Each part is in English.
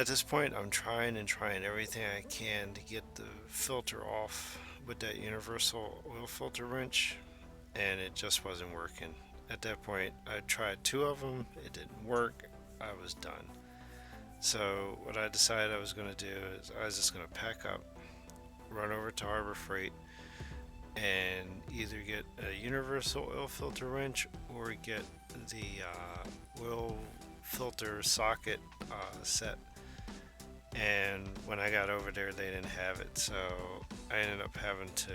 At this point, I'm trying and trying everything I can to get the filter off with that universal oil filter wrench, and it just wasn't working. At that point, I tried two of them, it didn't work, I was done. So, what I decided I was going to do is I was just going to pack up, run over to Harbor Freight, and either get a universal oil filter wrench or get the oil filter socket set. And when I got over there, they didn't have it, so I ended up having to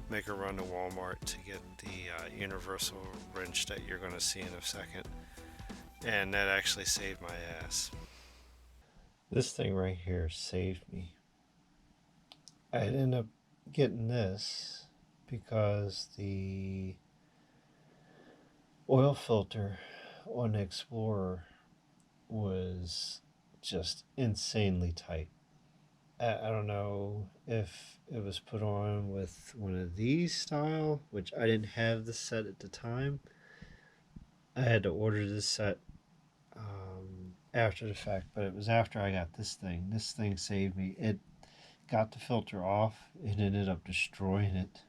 make a run to Walmart to get the universal wrench that you're going to see in a second, and that actually saved my ass. This thing right here saved me. I ended up getting this because the oil filter on the Explorer was just insanely tight. I don't know if it was put on with one of these style, which I didn't have this set at the time. I had to order this set after the fact, but it was after I got this thing. This thing saved me. It got the filter off and ended up destroying it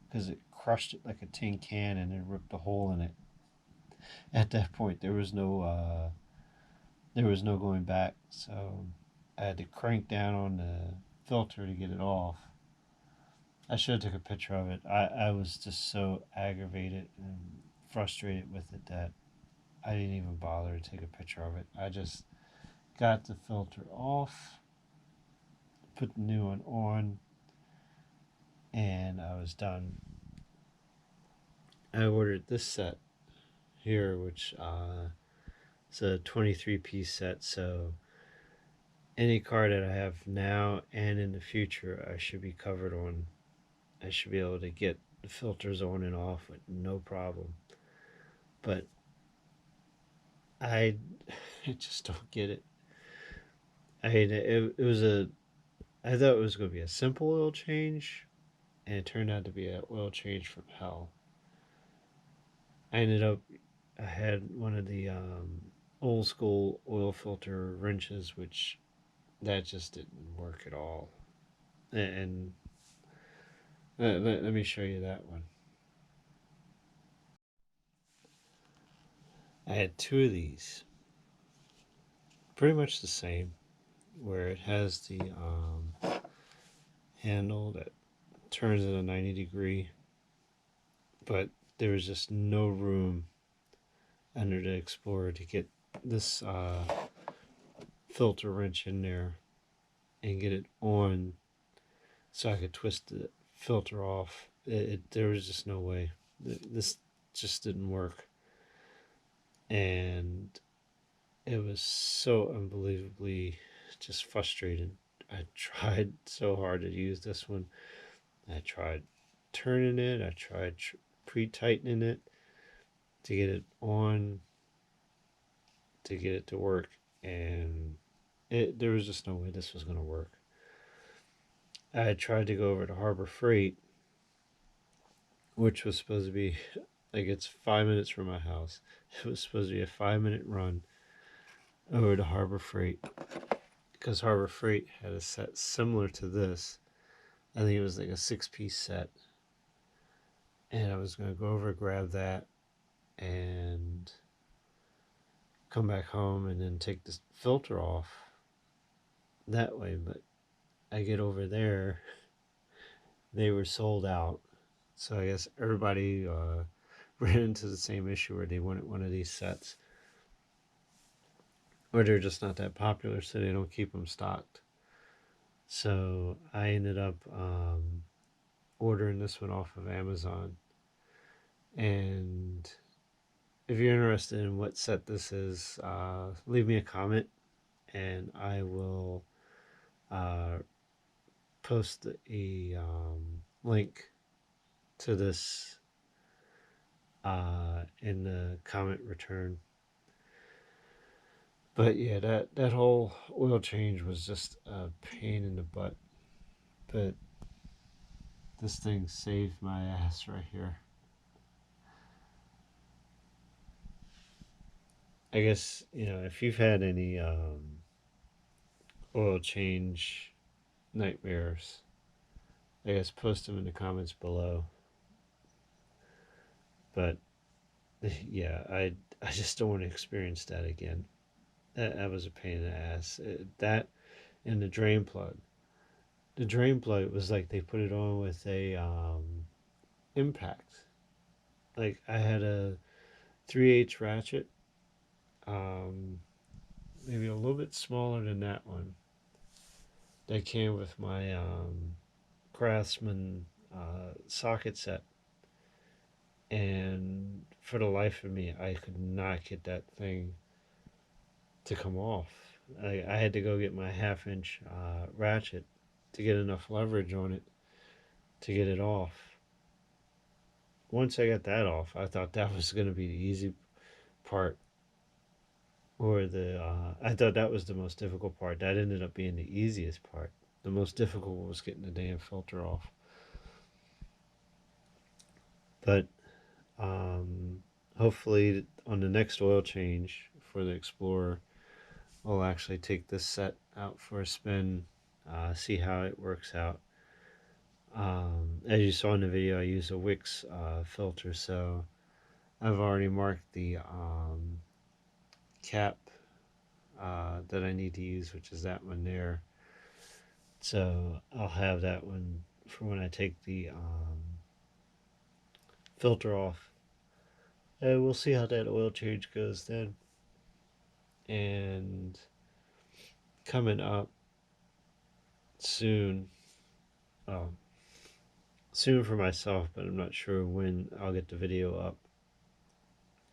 because it crushed it like a tin can and it ripped a hole in it. At that point, there was no going back, so I had to crank down on the filter to get it off. I should have took a picture of it. I was just so aggravated and frustrated with it that I didn't even bother to take a picture of it. I just got the filter off, put the new one on, and I was done. I ordered this set here, which is a 23-piece set, so any car that I have now and in the future, I should be covered on. I should be able to get the filters on and off with no problem. But I, I just don't get it. It was a. I thought it was going to be a simple oil change, and it turned out to be an oil change from hell. I ended up. I had one of the old school oil filter wrenches, which that just didn't work at all. And let me show you that one. I had two of these, pretty much the same, where it has the handle that turns at a 90-degree, but there was just no room under the Explorer to get this filter wrench in there and get it on so I could twist the filter off. There was just no way. This just didn't work. And it was so unbelievably just frustrating. I tried so hard to use this one. I tried turning it, I tried pre-tightening it to get it on, to get it to work, and there was just no way this was going to work. I had tried to go over to Harbor Freight, which was supposed to be like it's 5 minutes from my house. It was supposed to be a 5-minute run over to Harbor Freight because Harbor Freight had a set similar to this. I think it was like a 6-piece set, and I was going to go over grab that and come back home and then take the filter off that way. But I get over there, they were sold out. So I guess everybody ran into the same issue where they wanted one of these sets, or they're just not that popular, so they don't keep them stocked. So I ended up ordering this one off of Amazon. And if you're interested in what set this is, leave me a comment and I will uh, post a link to this in the comment return. But yeah, that whole oil change was just a pain in the butt. But this thing saved my ass right here. I guess, if you've had any oil change nightmares, I guess post them in the comments below. But yeah, I just don't want to experience that again. That was a pain in the ass. That and the drain plug. The drain plug was like they put it on with a impact. Like I had a 3/8 ratchet, um, maybe a little bit smaller than that one. That came with my Craftsman socket set, and for the life of me, I could not get that thing to come off. I had to go get my half-inch ratchet to get enough leverage on it to get it off. Once I got that off, I thought that was going to be the easy part, or the I thought that was the most difficult part. That ended up being the easiest part. The most difficult was getting the damn filter off. But um, hopefully, on the next oil change for the Explorer, I'll actually take this set out for a spin, see how it works out. As you saw in the video, I use a Wix filter, so I've already marked the cap that I need to use, which is that one there. So I'll have that one for when I take the filter off. And we'll see how that oil change goes then. And coming up soon, well, soon for myself, but I'm not sure when I'll get the video up.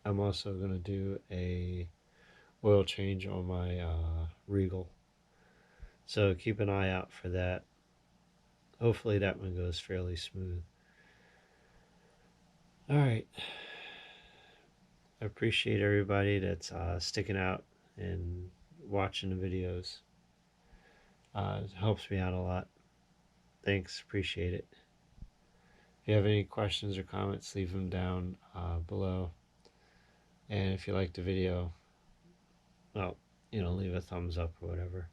I'm also going to do a oil change on my Regal. So keep an eye out for that. Hopefully that one goes fairly smooth. All right. I appreciate everybody that's sticking out and watching the videos. It helps me out a lot. Thanks. Appreciate it. If you have any questions or comments, leave them down below. And if you like the video, well, leave a thumbs up or whatever.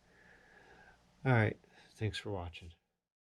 All right. Thanks for watching.